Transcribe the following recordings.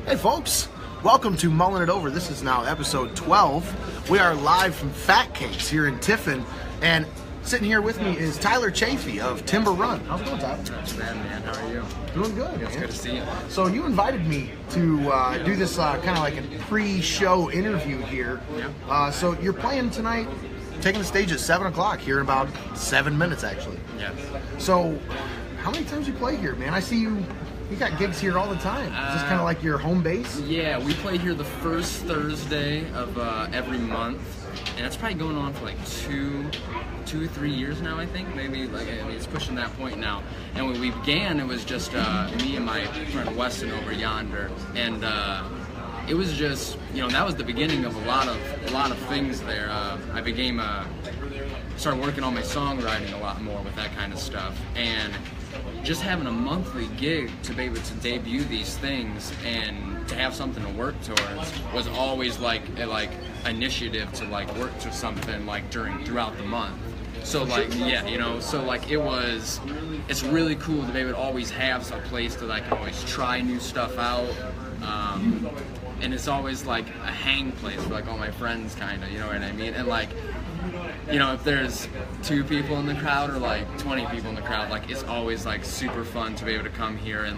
Hey folks, welcome to Mullin It Over. This is now episode 12. We are live from Phat Cakes here in Tiffin, and sitting here with me is Tyler Chaffee of Timber Run. How's it going, Tyler? Not bad, man. How are you? Doing good, It's man. good to see you. So you invited me to do this kind of like a pre-show interview here. Yeah. So you're playing tonight, taking the stage at 7 o'clock here in about 7 minutes, actually. Yes. So how many times you play here, man? I see you got gigs here all the time. Is this kind of like your home base? Yeah, we play here the first Thursday of every month, and it's probably going on for like two, 3 years now, I think. Maybe it's pushing that point now. And when we began, it was just me and my friend Weston over yonder, and it was just, that was the beginning of a lot of things there. I started working on my songwriting a lot more with that kind of stuff, and just having a monthly gig to be able to debut these things and to have something to work towards was always like initiative to work to something throughout the month. So it's really cool to be able to always have a place that I can always try new stuff out. And it's always like a hang place for all my friends, kind of, you know what I mean? And if there's 2 people in the crowd or 20 people in the crowd, it's always super fun to be able to come here and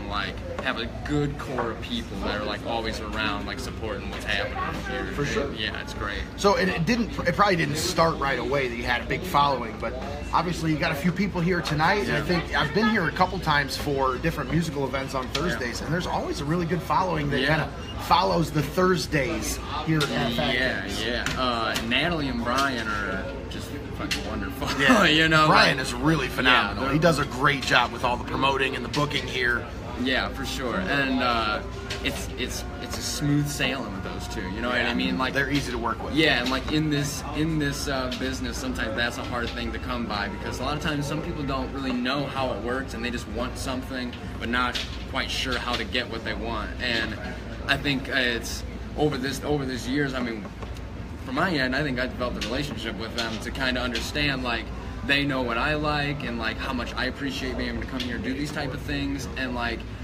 have a good core of people that are always around supporting what's happening here. For sure. Yeah, it's great. So it probably didn't start right away that you had a big following, but obviously you got a few people here tonight. Yeah. And I think I've been here a couple times for different musical events on Thursdays, and there's always a really good following that kind of follows the Thursdays here at Phat Cakes. Natalie and Brian are just fucking wonderful. Yeah. Brian is really phenomenal. Yeah, he does a great job with all the promoting and the booking here. Yeah, for sure. And it's a smooth sailing with those two. You know what I mean? They're easy to work with. Yeah, and in this business, sometimes that's a hard thing to come by, because a lot of times some people don't really know how it works, and they just want something but not quite sure how to get what they want. And I think it's over this years. I mean, from my end, I think I developed a relationship with them to kind of understand they know what I like, and how much I appreciate being able to come here and do these type of things, and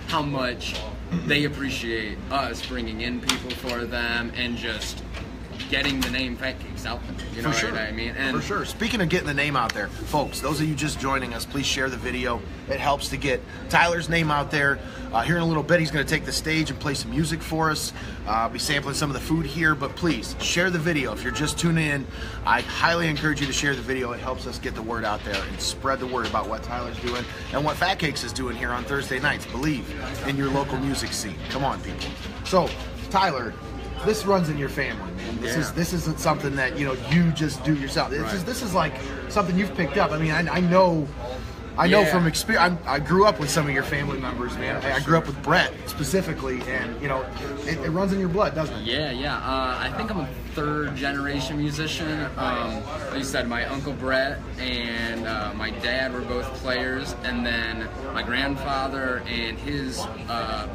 how much they appreciate us bringing in people for them and just getting the name Phat Cakes out there. You know what I mean? And for sure. Speaking of getting the name out there, folks, those of you just joining us, please share the video. It helps to get Tyler's name out there. Here in a little bit, he's going to take the stage and play some music for us. Be sampling some of the food here, but please share the video. If you're just tuning in, I highly encourage you to share the video. It helps us get the word out there and spread the word about what Tyler's doing and what Phat Cakes is doing here on Thursday nights. Believe in your local music scene. Come on, people. So, Tyler, this runs in your family, man. This isn't something that you just do yourself. This is something you've picked up. I mean, I know from experience. I grew up with some of your family members, man. I grew up with Brett specifically, and it runs in your blood, doesn't it? Yeah. I think I'm a 3rd generation musician. Like you said, my uncle Brett and my dad were both players, and then my grandfather and his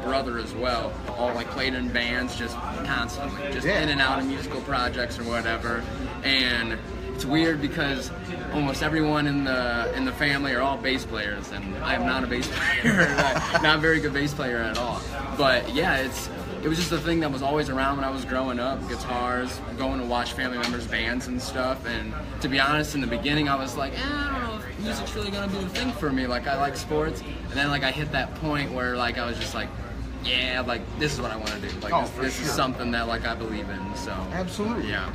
brother as well all played in bands just constantly, just in and out of musical projects or whatever. And it's weird because almost everyone in the family are all bass players, and I am not a bass player, not a very good bass player at all. But yeah, it was just a thing that was always around when I was growing up. Guitars, going to watch family members' bands and stuff. And to be honest, in the beginning, I was like, I don't know if music's really gonna be the thing for me. I like sports, and then I hit that point where I was just this is what I want to do. This is something that I believe in. So absolutely. Yeah.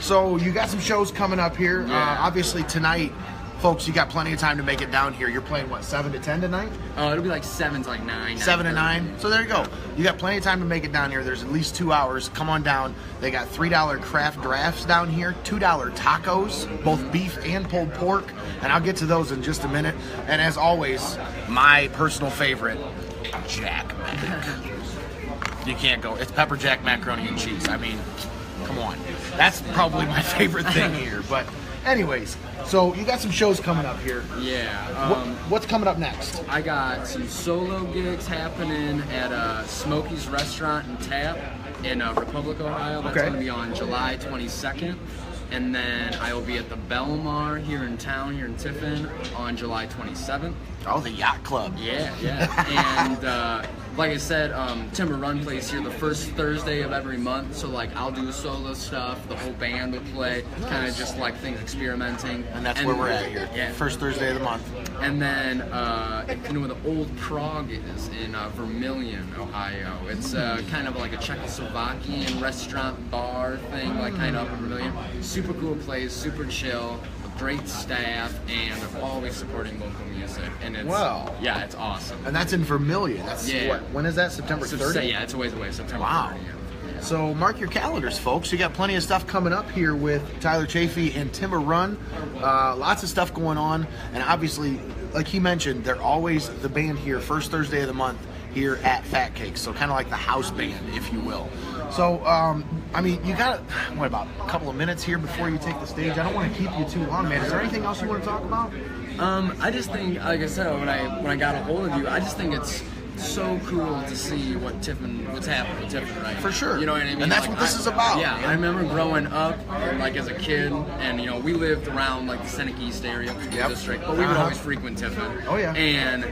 So you got some shows coming up here. Yeah. Obviously tonight, folks, you got plenty of time to make it down here. You're playing what, 7 to 10 tonight? Oh, it'll be 7 to 9. 7 to 9. So there you go. You got plenty of time to make it down here. There's at least 2 hours. Come on down. They got $3 craft drafts down here, $2 tacos, both beef and pulled pork, and I'll get to those in just a minute. And as always, my personal favorite, Jack Mac. You can't go. It's pepper jack macaroni and cheese. I mean, come on. That's probably my favorite thing here. But anyways, so you got some shows coming up here. Yeah. What's coming up next? I got some solo gigs happening at Smokey's Restaurant and Tap in Republic, Ohio. That's going to be on July 22nd. And then I will be at the Belmar here in town, here in Tiffin, on July 27th. Oh, the yacht club. Yeah. And like I said, Timber Run plays here the first Thursday of every month. So like I'll do solo stuff, the whole band will play, kind of just like things experimenting. And that's where we're at here. Yeah. First Thursday of the month. And then you know where the old Prague is in Vermilion, Ohio. It's kind of like a Czechoslovakian restaurant bar thing, like kind of up in Vermilion. Super cool place, super chill. Great staff, and they're always supporting local music, and it's yeah, it's awesome. And that's in Vermilion. That's what? When is that? September 30th? Yeah, it's a ways away. September 30th. Yeah. So mark your calendars, folks. You got plenty of stuff coming up here with Tyler Chaffee and Timber Run. Lots of stuff going on, and obviously, like he mentioned, they're always the band here first Thursday of the month here at Phat Cakes. So kind of like the house band, if you will. So, I mean, you got, what, about a couple of minutes here before you take the stage? I don't want to keep you too long, man. Is there anything else you want to talk about? I just think, like I said, when I got a hold of you, I just think it's so cool to see what's happening with Tiffin, right? For sure. You know what I mean? And that's what this is about. Yeah, I remember growing up, like as a kid, and you know, we lived around like the Seneca East area district, but we would always frequent Tiffin. Oh yeah. And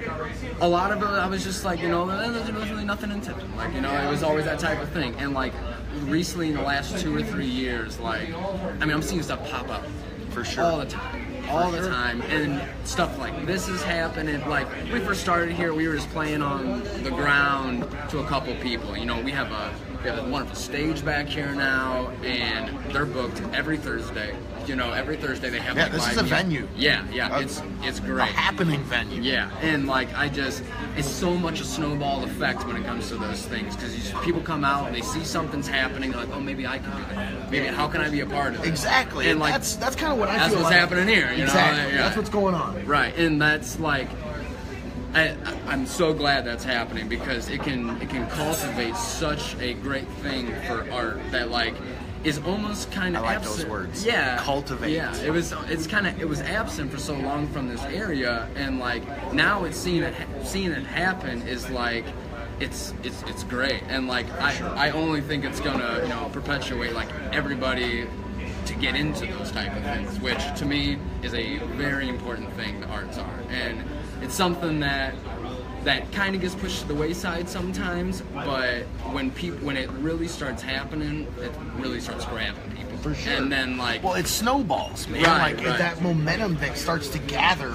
a lot of it, I was just like, you know, there's really nothing in Tiffin. Like, you know, it was always that type of thing. And like recently, in the last 2 or 3 years, like, I mean, I'm seeing stuff pop up. For sure. All the time. All the time, and stuff like this is happening. Like, when we first started here, we were just playing on the ground to a couple people. You know, we have a wonderful stage back here now, and they're booked every Thursday. You know, every Thursday they have like this is live a music. venue. Yeah, it's great. A happening venue. Yeah, and like it's so much a snowball effect when it comes to those things, because people come out and they see something's happening, they're like, oh, maybe I can do that. Maybe how can I be a part of it? Exactly. And like that's kind of what I feel. That's what's happening here. You exactly. know? Yeah. That's what's going on. Right, and that's like. I'm so glad that's happening, because it can cultivate such a great thing for art that like is almost kind of I like absent. those words. Yeah, cultivate. Yeah, it was absent for so long from this area, and like now it's seeing it happen is like it's great, and like I only think it's gonna, you know, perpetuate like everybody to get into those type of things, which to me is a very important thing. The arts are, and it's something that kind of gets pushed to the wayside sometimes, but when it really starts happening, it really starts grabbing people. For sure. And then like, well, it snowballs, man. Right, like that momentum that starts to gather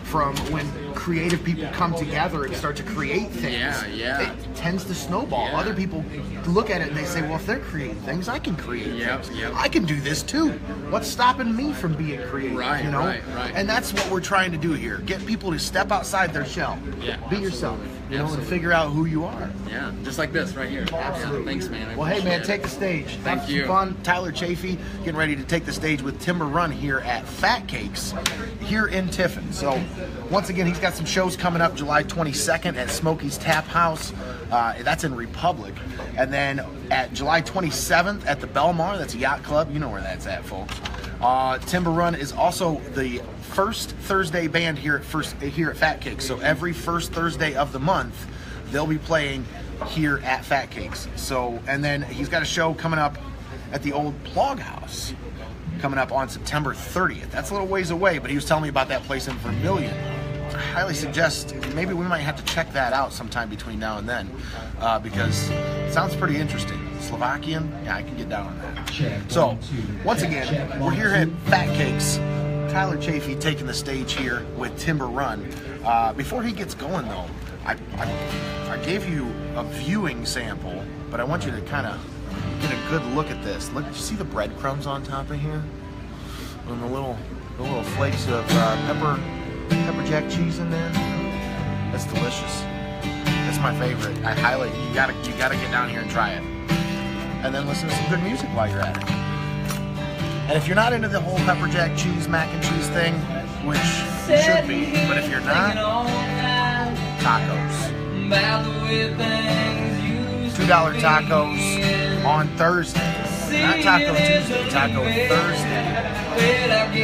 from when creative people come together and start to create things. Yeah. It tends to snowball. Yeah. Other people look at it and they say, well, if they're creating things, I can create things. Yep. I can do this too. What's stopping me from being creative? Right, you know? right. And that's what we're trying to do here. Get people to step outside their shell. Yeah, Be yourself. You know, Absolutely. and figure out who you are. Yeah, just like this right here. Absolutely. Yeah, thanks, man. Well, hey, man, take the stage. Thank Have you. some fun. Tyler Chaffee getting ready to take the stage with Timber Run here at Phat Cakes here in Tiffin. So, once again, he's got some shows coming up July 22nd at Smokey's Tap House. That's in Republic. And then at July 27th at the Belmar, that's a yacht club. You know where that's at, folks. Timber Run is also the first Thursday band here at Phat Cakes. So every first Thursday of the month, they'll be playing here at Phat Cakes. So, and then he's got a show coming up at the old Plog House coming up on September 30th. That's a little ways away, but he was telling me about that place in Vermilion. I highly suggest maybe we might have to check that out sometime between now and then, because it sounds pretty interesting. Slovakian, yeah, I can get down on that. So, once again, we're here at Phat Cakes. Tyler Chaffee taking the stage here with Timber Run. Before he gets going, though, I gave you a viewing sample, but I want you to kind of get a good look at this. Look, did you see the breadcrumbs on top of here? And the little flakes of pepper jack cheese in there. That's delicious. That's my favorite. I highly, you gotta get down here and try it. And then listen to some good music while you're at it. And if you're not into the whole pepper jack cheese, mac and cheese thing, which you should be, but if you're not, tacos. $2 tacos on Thursday. Not Taco Tuesday, Taco Thursday.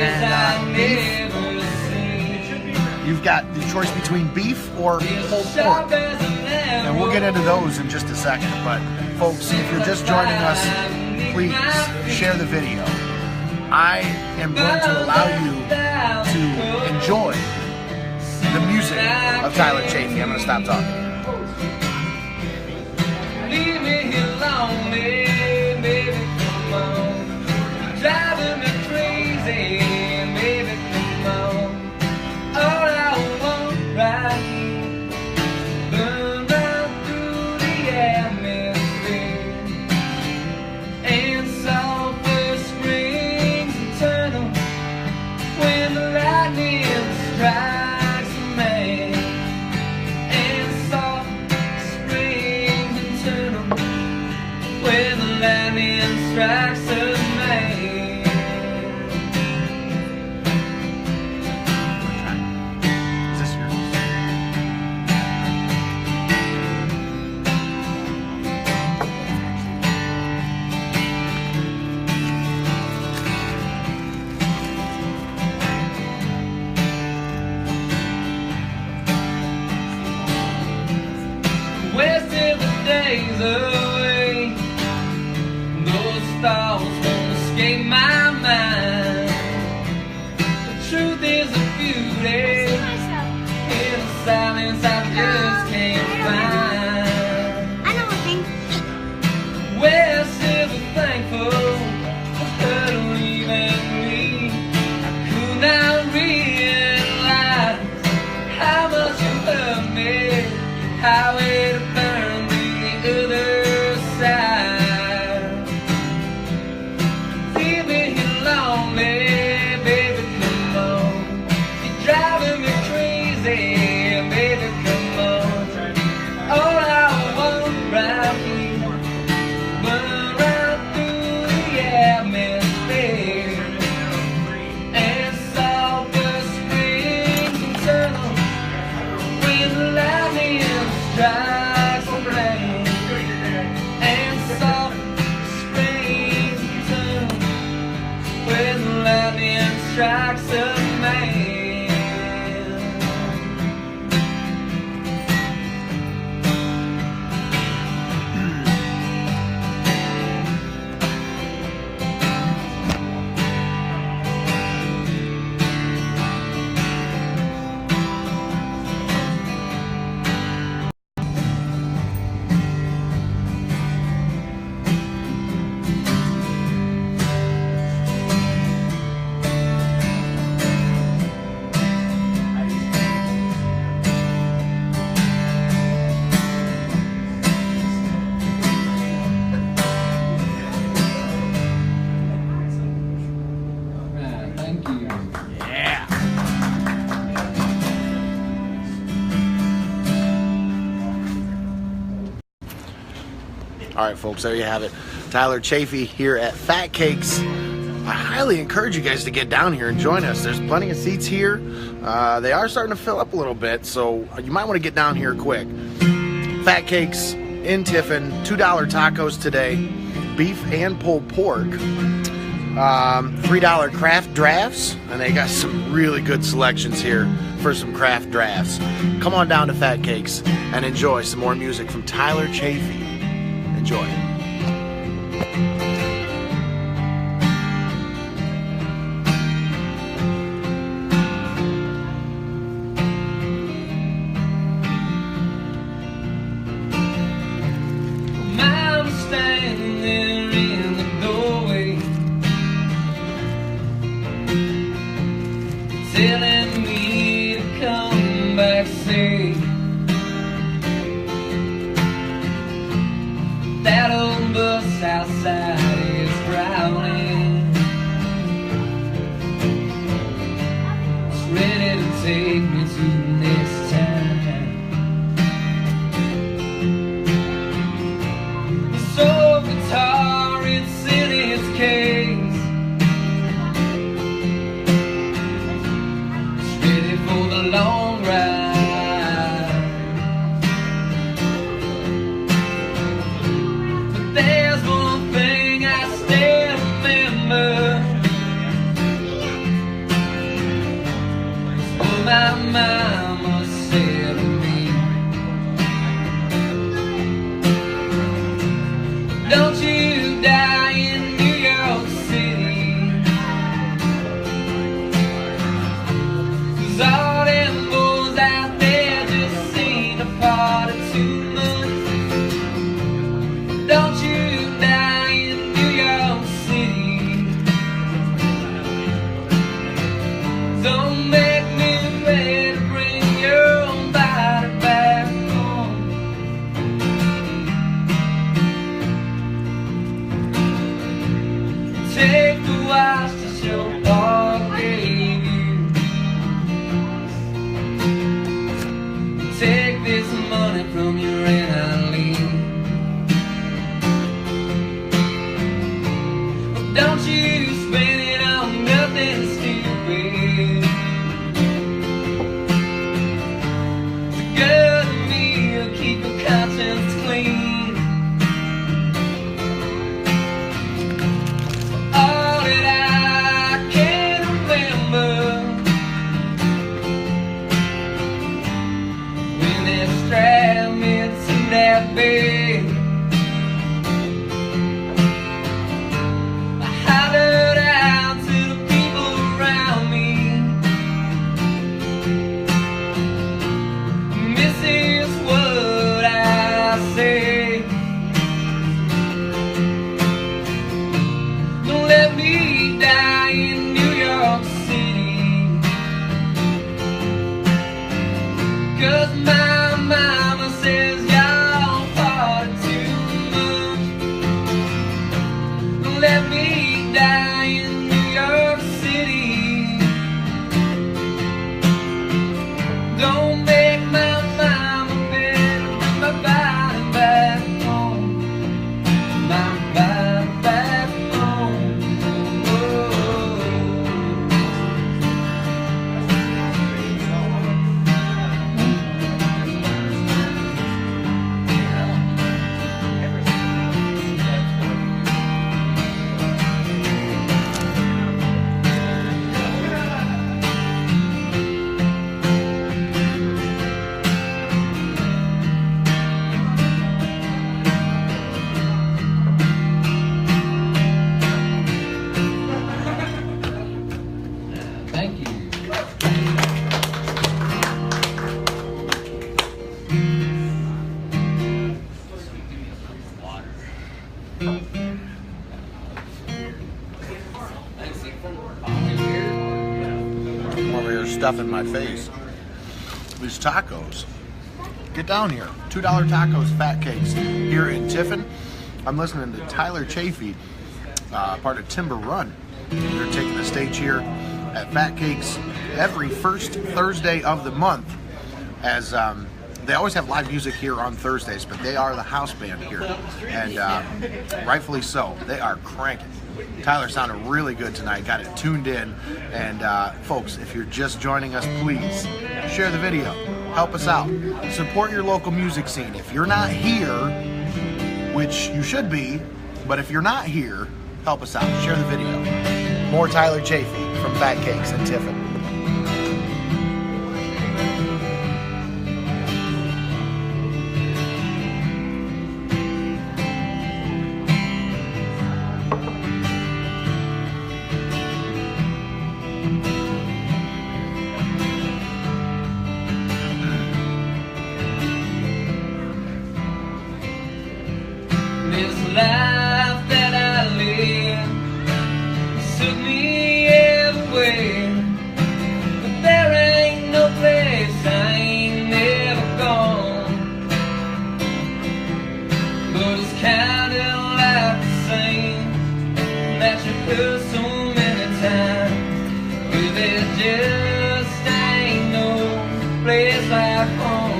And beef. You've got the choice between beef or pulled pork. And we'll get into those in just a second. But folks, if you're just joining us, please share the video. I am going to allow you to enjoy the music of Tyler Chaffee. I'm going to stop talking. strikes a man. Is this yours? Wasted the days away. Those thoughts won't escape my mind. The truth is a beauty in the silence I just can't find. I know one thing. We're still thankful for her to leave and leave. I could not realize how much you hurt me. Highway to burn the other side. Leaving you lonely, baby, come on. You're driving me crazy, baby, come on. All I want right here, burn right through the atmosphere. And solve the springs eternal when the lightning strikes the rain. And soft springs eternal when the lightning strikes a man. Thank you. Yeah. All right, folks, there you have it. Tyler Chaffee here at Phat Cakes. I highly encourage you guys to get down here and join us. There's plenty of seats here. They are starting to fill up a little bit, so you might want to get down here quick. Phat Cakes in Tiffin, $2 tacos today, beef and pulled pork. $3 craft drafts, and they got some really good selections here for some craft drafts. Come on down to Phat Cakes and enjoy some more music from Tyler Chaffee. Enjoy. I'm standing there in the doorway, telling me to come back safe. That old bus outside is drowning. It's ready to take me to the next time. The soul guitar, it's in its case. It's ready for the long ride. There's one thing I still remember. It's what my mama said to me. Don't you die in New York City, 'cause all them boys out there just seen a party too much. Don't you die in New York City. Don't make me wait to bring your body back home. Thanks, Tiffin. I'm over here stuffing my face. These tacos. Get down here. $2 tacos, Phat Cakes here in Tiffin. I'm listening to Tyler Chaffee, part of Timber Run. They're taking the stage here at Phat Cakes every first Thursday of the month, as they always have live music here on Thursdays, but they are the house band here, and rightfully so. They are cranking. Tyler sounded really good tonight, got it tuned in, and folks, if you're just joining us, please share the video, help us out, support your local music scene. If you're not here, which you should be, but if you're not here, help us out, share the video. More Tyler Chaffee from Phat Cakes in Tiffin. This life that I live took me everywhere, but there ain't no place I ain't never gone. But it's kinda like the same that you heard so many times, where there just ain't no place like home.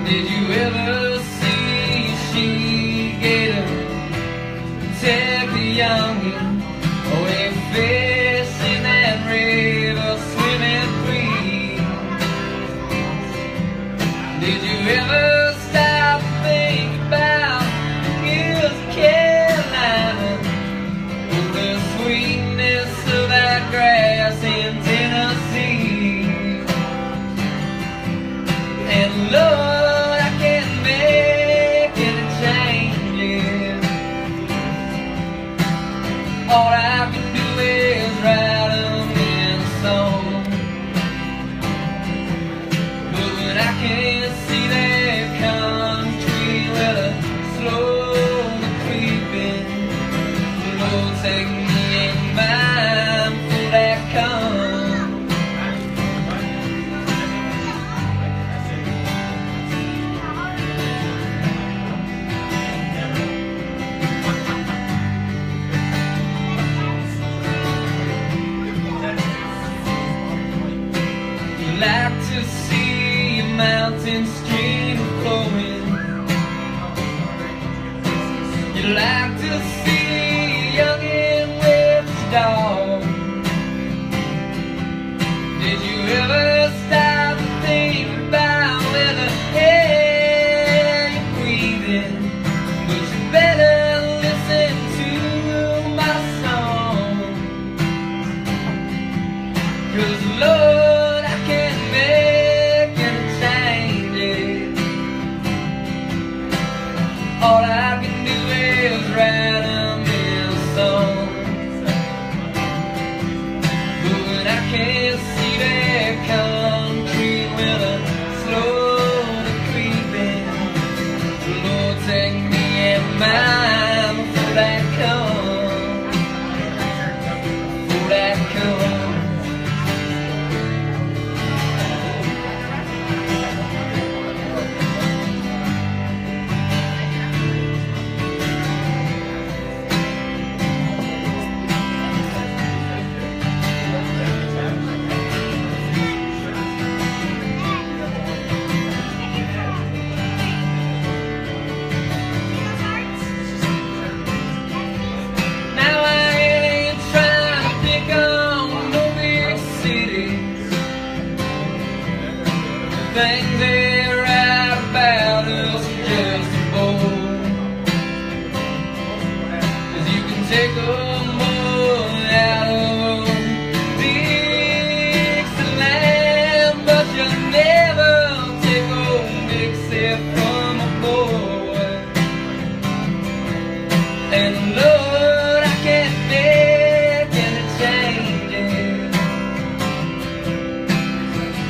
Did you ever see a she-gator take a youngin' away fish in that river swimming free? Did you ever stop to think about the hills of Carolina, or the sweetness of that grass in Tennessee? And Lord, all I can do is write them in a song. But when I can't see that country where the slowly creeping, Lord, take me in mind for that come. Like to see a mountain stream flowing. You like to see a youngin' with his dog. Did you ever stop to think about where the air you're breathing? But you better listen to my song, 'cause Lord, I can't make any changes. All I can do is write them in a song. But when I can't see that country with a slowly creeping, Lord, take me in mind for that come, for that come. Now I ain't trying to pick on no big cities. The things they write about us are just a bore. 'Cause you can take a boy out of Dixieland, but you'll never take old Dixie from a boy. Said, Lord, I can't make any changes.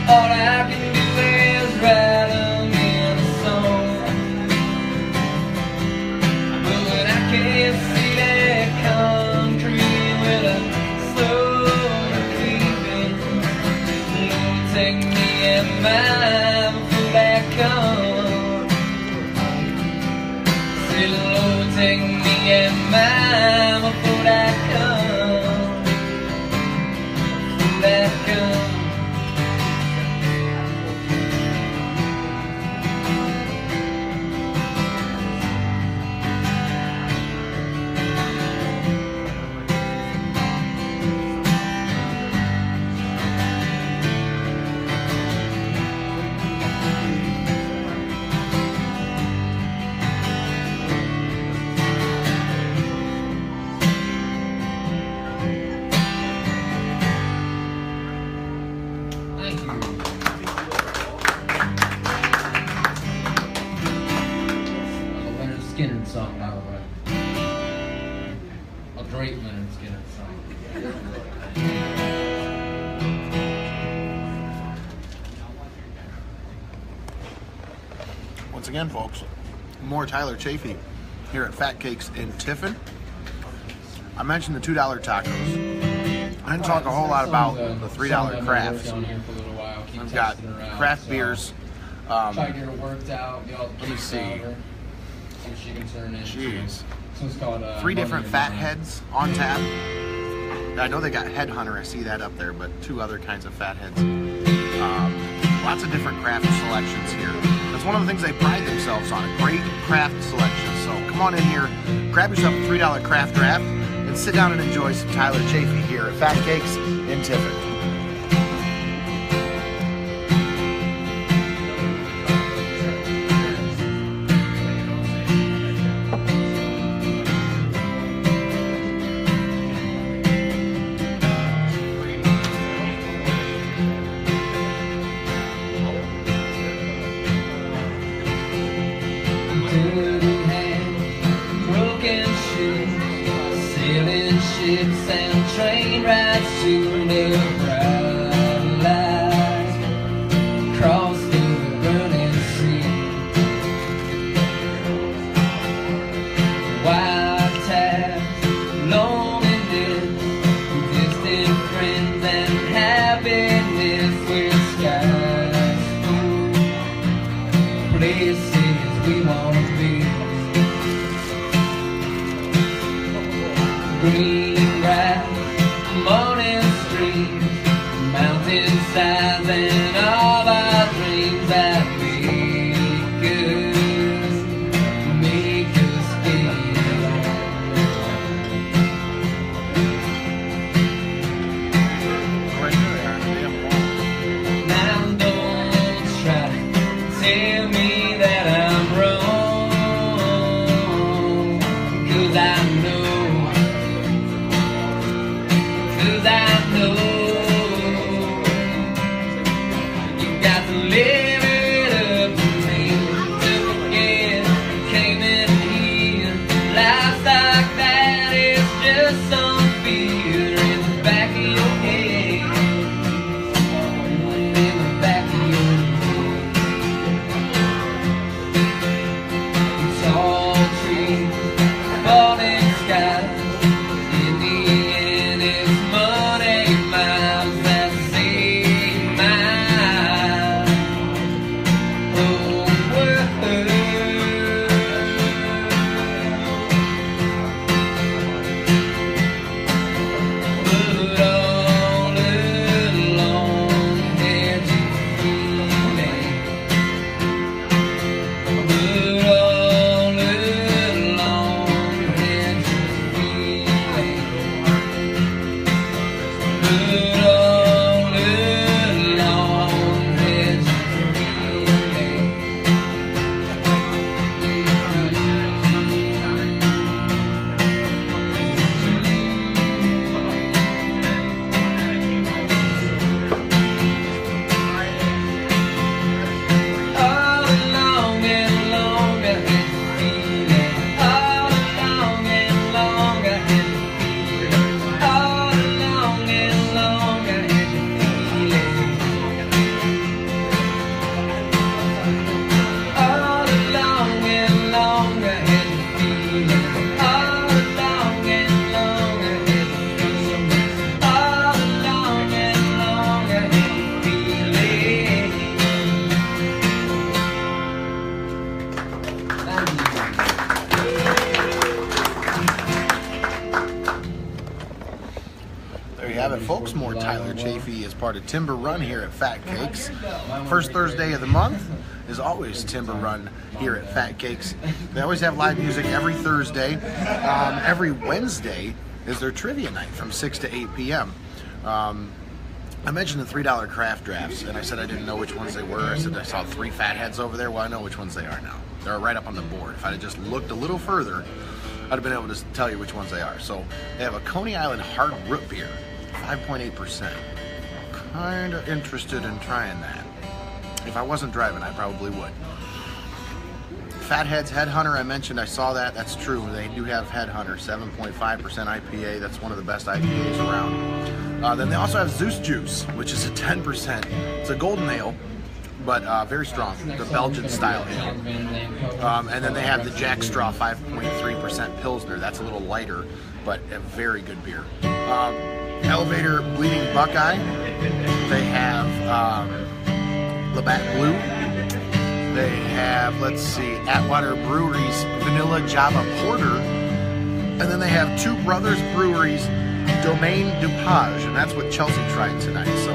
All I can do is write them in a song. But when I can't see that concrete with a slow creeping, Lord, take me and mine before that comes. Say, Lord, take me and mine before that comes. Before that comes. Thank you. A Leonard Skinner song, by the way. A great Leonard Skinner song. Once again, folks, more Tyler Chaffee here at Phat Cakes in Tiffin. I mentioned the $2 tacos. I didn't talk a whole lot about the $3 crafts. I've got craft beers. Try to get her worked out. Let me see. See what she can turn in. Jeez. So it's called 3 different fat Mullin It heads on tap. I know they got Headhunter, I see that up there, but 2 other kinds of fat heads. Lots of different craft selections here. That's one of the things they pride themselves on, a great craft selection. So come on in here, grab yourself a $3 craft draft, and sit down and enjoy some Tyler Chaffee here at Phat Cakes in Tiffin. Dirty hands, broken shoes, sailing ships and train rides to the bright lights, across the burning sea. Wild tabs, loneliness, distant friends and happiness with skies full, places we wanna be. Green grass, morning streams, mountainsides, and all our dreams that make us feel. Now don't try to tell me that I'm wrong, 'cause I know have it, folks. More Tyler Chaffee is part of Timber Run here at Phat Cakes. First Thursday of the month is always Timber Run here at Phat Cakes. They always have live music every Thursday. Every Wednesday is their trivia night from 6 to 8 p.m. I mentioned the $3 craft drafts, and I said I didn't know which ones they were. I said I saw 3 fatheads over there. Well, I know which ones they are now. They're right up on the board. If I had just looked a little further, I'd have been able to tell you which ones they are. So they have a Coney Island hard root beer, 5.8%. Kind of interested in trying that. If I wasn't driving, I probably would. Fatheads Headhunter, I mentioned, I saw that. That's true. They do have Headhunter, 7.5% IPA. That's one of the best IPAs around. Then they also have Zeus Juice, which is a 10%. It's a golden ale, but very strong, the Belgian style ale. And then they have the Jack Straw 5.3% Pilsner. That's a little lighter, but a very good beer. Elevator Bleeding Buckeye. They have Labatt Blue. They have, let's see, Atwater Brewery's Vanilla Java Porter. And then they have Two Brothers Brewery's Domaine Dupage, and that's what Chelsea tried tonight. So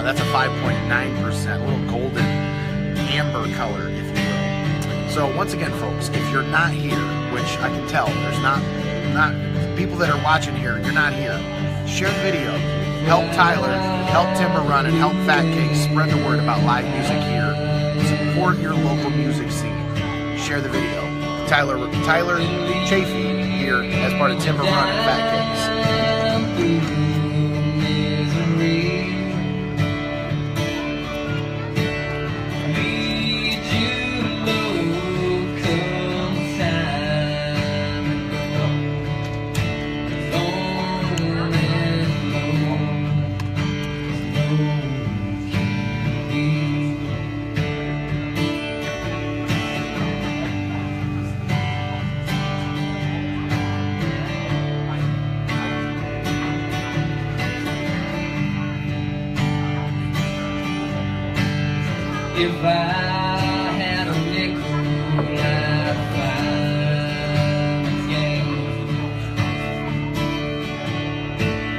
that's a 5.9%, a little golden amber color, if you will. So once again, folks, if you're not here, which I can tell, there's not people that are watching here, you're not here, share the video, help Tyler, help Timber Run, and help Phat Cakes spread the word about live music here. Support your local music scene. Share the video. Tyler Chaffee here as part of Timber Run and Phat Cakes. If I had a nickel, I'd find a game.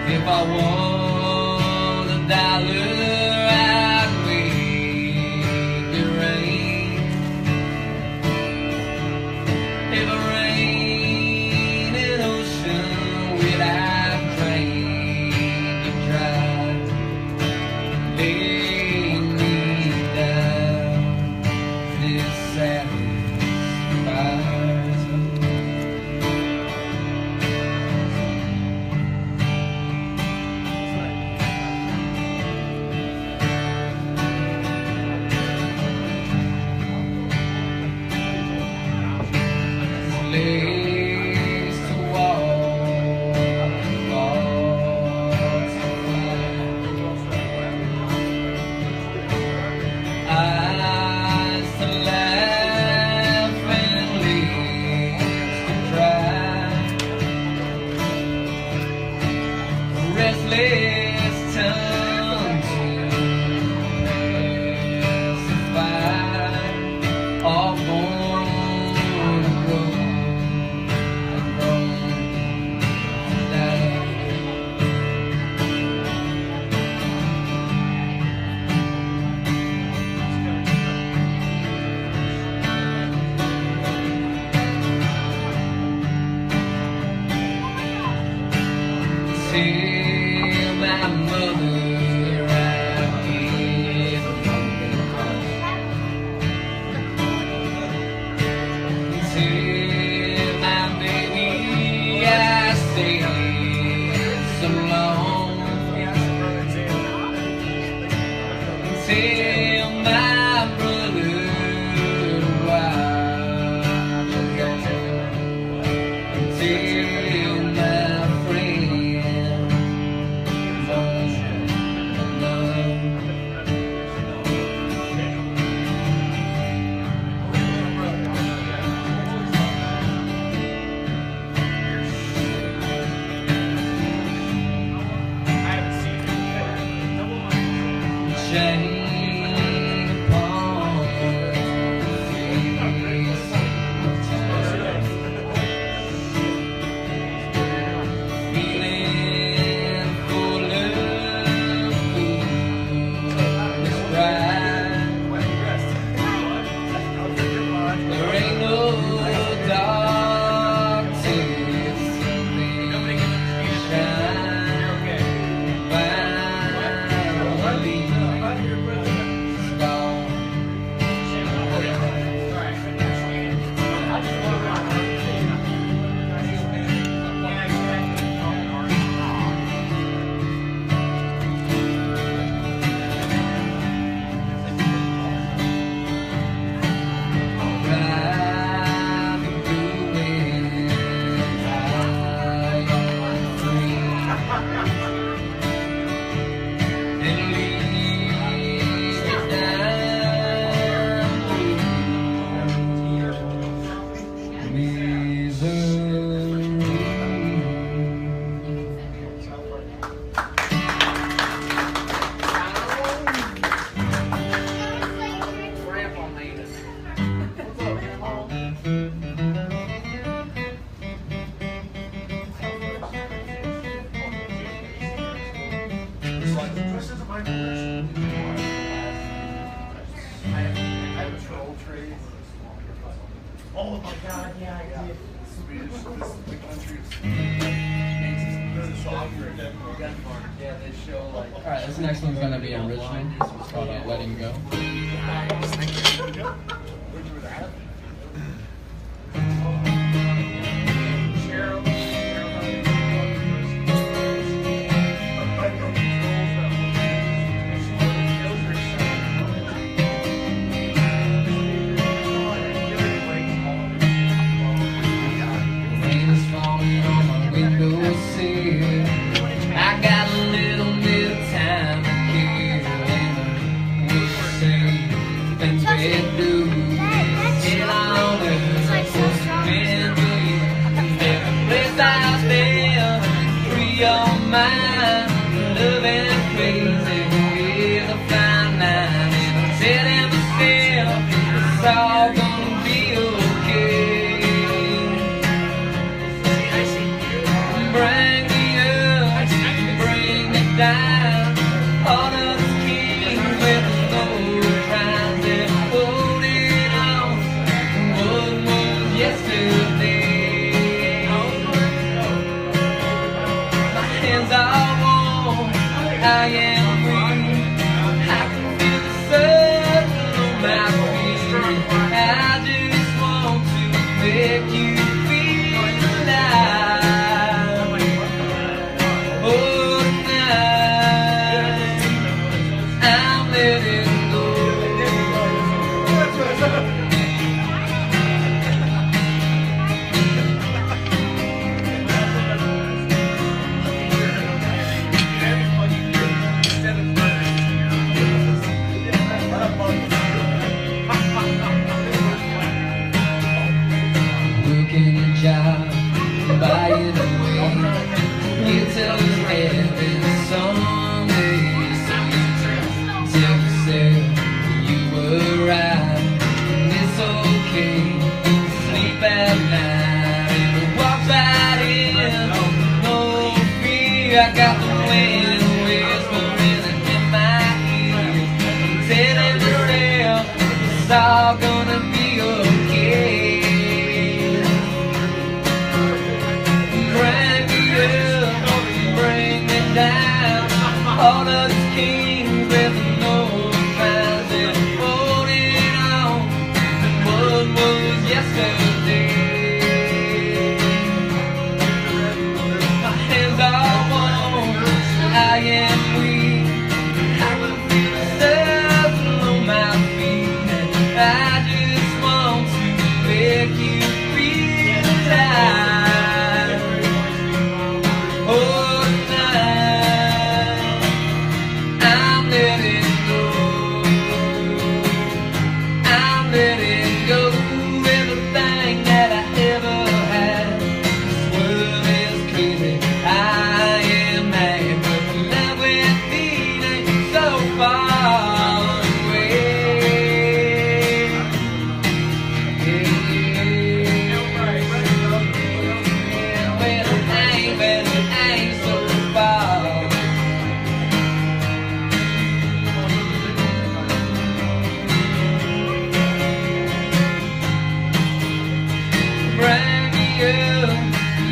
If I won $1, I'd make it rain. If I rain in ocean, will I drain it dry? Lay me down, this satisfies. Lace the wall, thoughts eyes to laugh and lips to cry. Restless tongue to pacify. All born to grow. Till my mother I give till my baby I stay so long. Till my brother watch till my friend Alright, this next one's gonna be an original. It's called Letting Go. Nice, thank you. I got the wind whispering in my ears, telling myself it's all gonna be okay. Bring me up, bring me down, all of these kings with no finds and holding on to what was yesterday. My hands are I am weak, I can feel the sun on my feet, and I just want to make you feel alive. Oh, tonight, I'm letting go, I'm letting go everything that I ever had. This world is crazy, I am mad.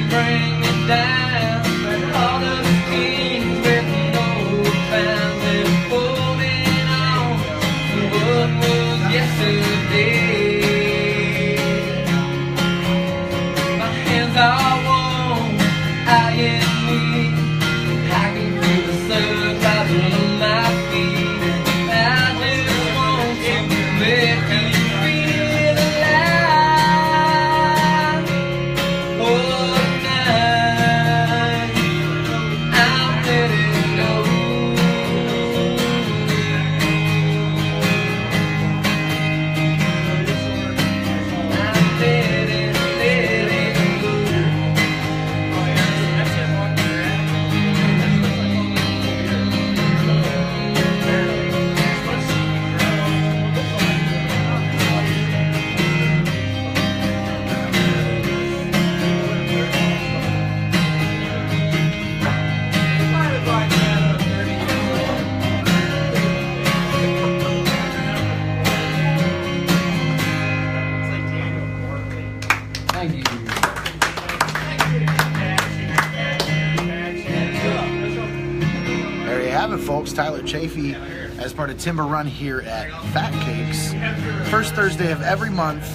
Bring me down, all of the kings with no fans and holding on to what was yesterday. My hands are warm, I am weak, I can feel the surf rising on my feet, and I just want to make you feel alive. Oh, Thank you. it, folks. Tyler Chaffee, as part of Timber Run here at Phat Cakes. First Thursday of every month.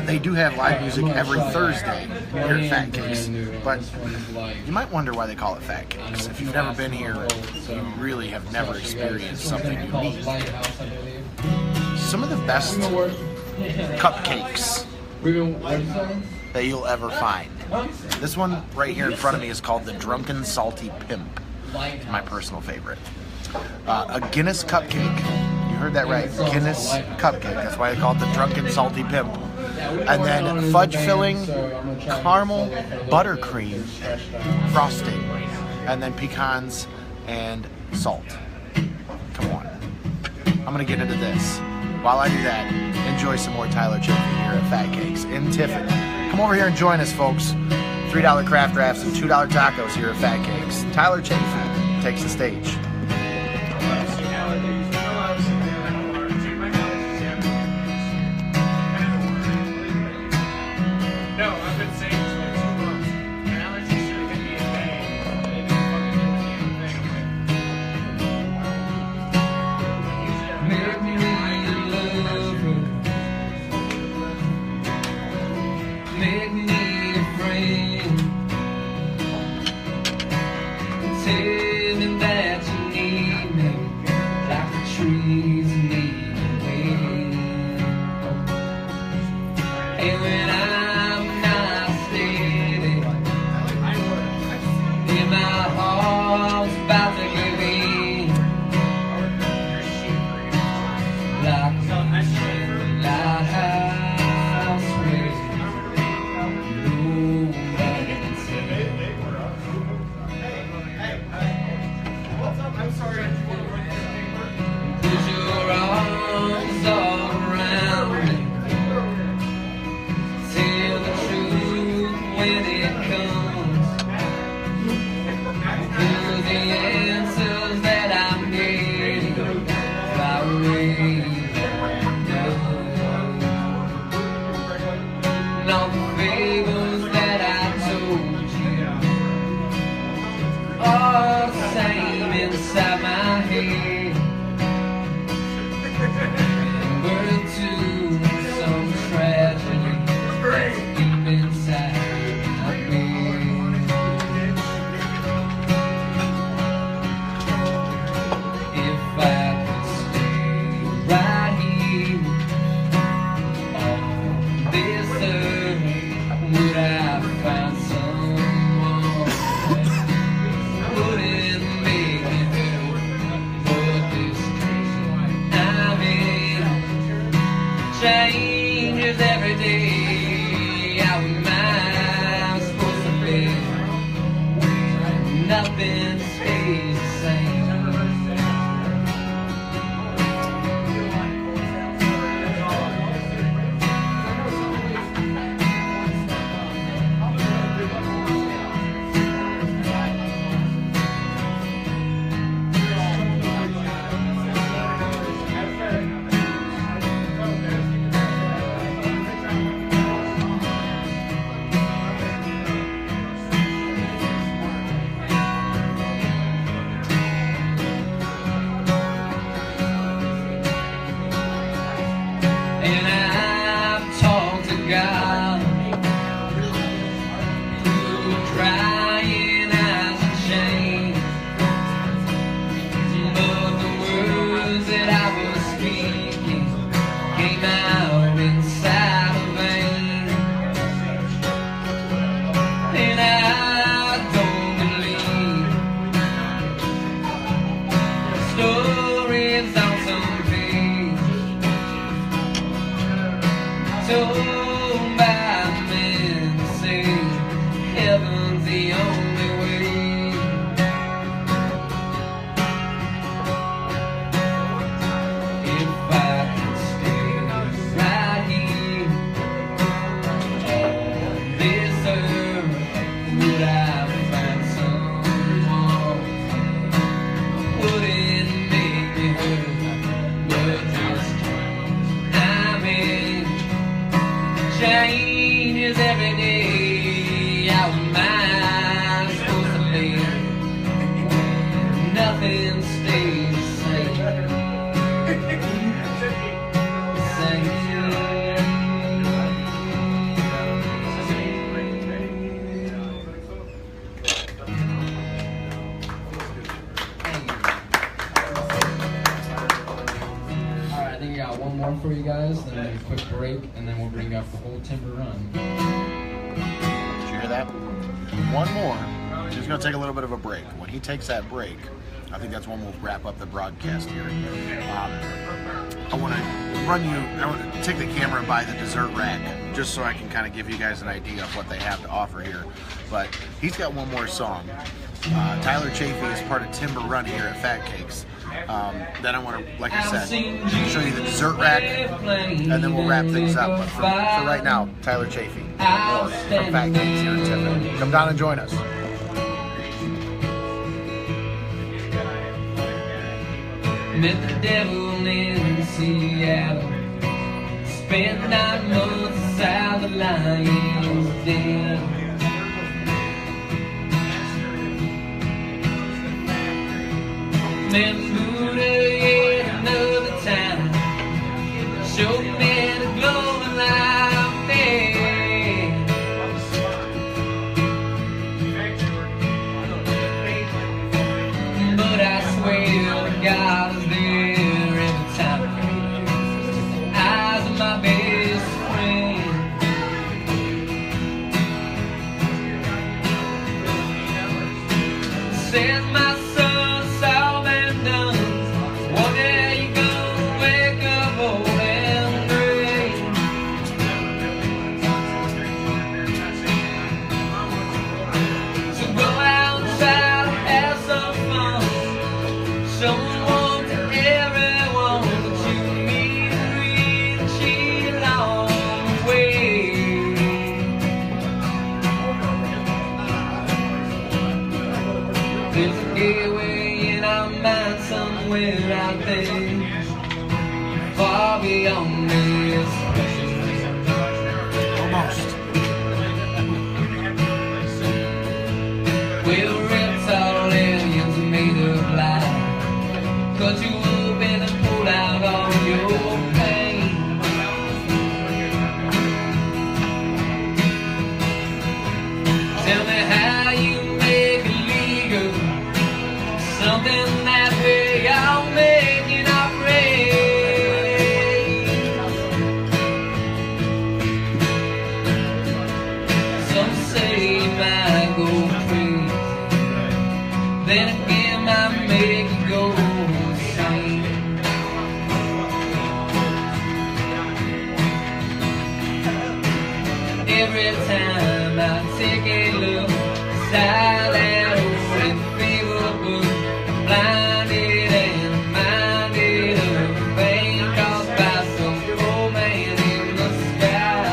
They do have live music every Thursday here at Phat Cakes, but you might wonder why they call it Phat Cakes. If you've never been here, you really have never experienced something unique. Some of the best cupcakes that you'll ever find. This one right here in front of me is called the Drunken Salty Pimp. It's my personal favorite. A Guinness cupcake. You heard that right. Guinness cupcake. That's why they call it the Drunken Salty Pimp. And then fudge filling, caramel, buttercream, frosting, and then pecans and salt. Come on. I'm going to get into this. While I do that, enjoy some more Tyler Chaffee here at Phat Cakes in Tiffin. Come over here and join us, folks. $3 craft wraps and $2 tacos here at Phat Cakes. Tyler Chaffee takes the stage. Make me a friend. Tell me that you need me, like the trees need the wind. And when I'm not steady, and my heart's about to give in, like a lighthouse where nobody can see. Put your arms all around me. Tell the truth when it comes. 'Cause the answers that I'm getting fly away. And all the fables that I told you are the same inside my head. And we're into some tragedy that's deep inside my being. If I could stay right here on this earth, would I find someone wouldn't make me hurt? But this state I'm in changes every day. How am I supposed to be when nothing stays the same? And I've talked to God through crying eyes and shame. But the words that I was speaking came out inside of vain. And I don't believe stories on some page told by men to say heaven's the only way. If I could stay right here on this earth, would I find someone wouldn't make me hurt? But this I'm in changes every day. How am I supposed to live? Nothing break, and then we'll bring up the whole timber run. Did you hear that? One more. He's going to take a little bit of a break. When he takes that break, I think that's when we'll wrap up the broadcast here. I want to take the camera by the dessert rack just so I can kind of give you guys an idea of what they have to offer here. But he's got one more song. Tyler Chaffee is part of Timber Run here at Phat Cakes. Then I want to, like I said, show you the dessert rack, and then we'll wrap things up. But for right now, Tyler Chaffee from Phat Cakes here in Tiffin. Come down and join us. Met the devil in Seattle. Spent 9 months south of Lion's Den. Then moved yet another time. Showed me the glowing light there. But I swear to God is there every time. Eyes of my best friend. Says my son, it's all been done. One day you gonna wake up old and gray. So go outside and have some fun. Someone to everyone that you meet reach along the way. There's a gateway in our mind somewhere out there, far beyond this place. Almost. Well, reptile aliens made of light, cut you open and pull out all your pain. Tell me how you make it legal, something that we all make in our brains. Some say it might go crazy, then again might make you go insane. Every time I take a look inside that old fever book, I'm blinded and minded of the pain caused by some old man in the sky.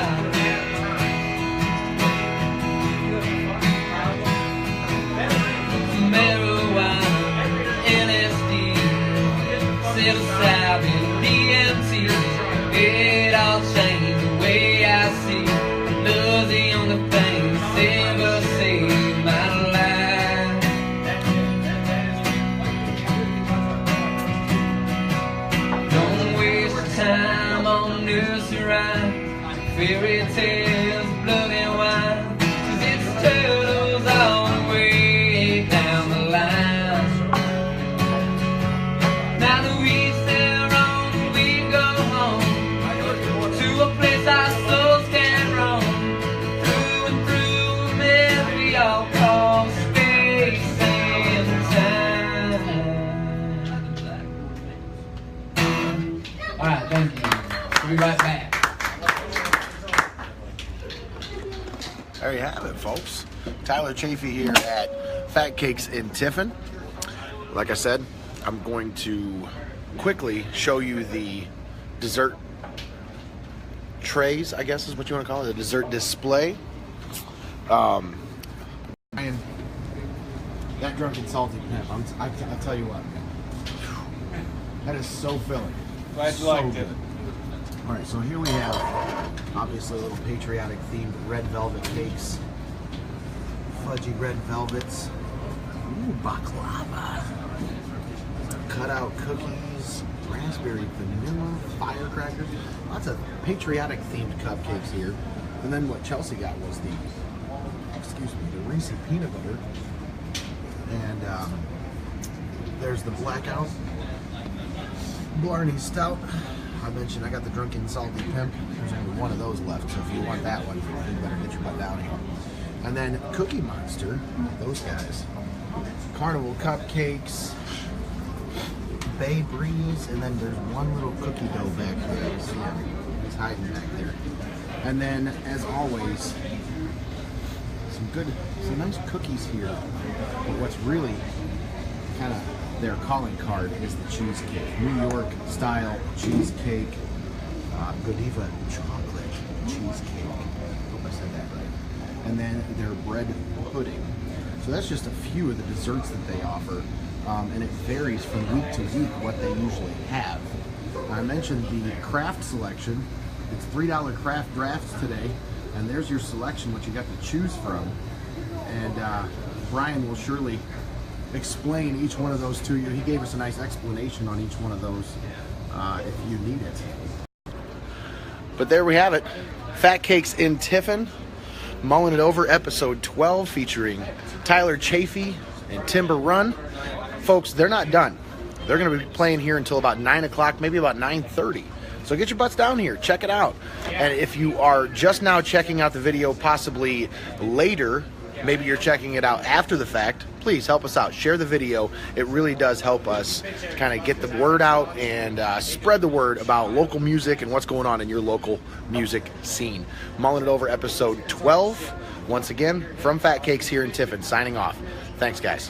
Marijuana, LSD, psilocybin, DMT, it all changed the way I see. Love's the only thing that's ever saved my life. Don't waste your time on nursery rhymes, fairy tales, blood and wine, 'cause it's turtles all the way down the line. Now that we stare on, we go home to a place our souls can roam. Through and through, man, we all call space and time. Alright, thank you. We'll be right back. There you have it, folks. Tyler Chaffee here at Phat Cakes in Tiffin. Like I said, I'm going to quickly show you the dessert trays, I guess is what you want to call it, the dessert display. And that drunken salty pimp, I'll tell you what, man. That is so filling. Glad you So liked good. it. All right, so here we have obviously a little patriotic themed red velvet cakes, fudgy red velvets, ooh, baklava, cutout cookies, raspberry vanilla, firecrackers, lots of patriotic themed cupcakes here. And then what Chelsea got was the Reese peanut butter, and there's the blackout Blarney Stout, I mentioned I got the Drunken Salty Pimp. There's only one of those left, so if you want that one, you better get your butt down here. And then Cookie Monster, those guys. Carnival Cupcakes, Bay Breeze, and then there's one little cookie dough back there. You see him? He's hiding back there. And then, as always, some nice cookies here. But what's really kind of their calling card is the cheesecake. New York style cheesecake, Godiva chocolate cheesecake. Hope I said that right. And then their bread pudding. So that's just a few of the desserts that they offer, and it varies from week to week what they usually have. I mentioned the craft selection. It's $3 craft drafts today, and there's your selection, what you got to choose from. And Brian will surely explain each one of those to you. He gave us a nice explanation on each one of those if you need it. But there we have it. Phat Cakes in Tiffin, Mullin It Over, episode 12, featuring Tyler Chaffee and Timber Run. Folks, they're not done. They're going to be playing here until about 9 o'clock, maybe about 9:30. So get your butts down here, check it out. And if you are just now checking out the video, possibly later, maybe you're checking it out after the fact, please help us out. Share the video. It really does help us kind of get the word out and spread the word about local music and what's going on in your local music scene. Mullin It Over, episode 12. Once again, from Phat Cakes here in Tiffin, signing off. Thanks, guys.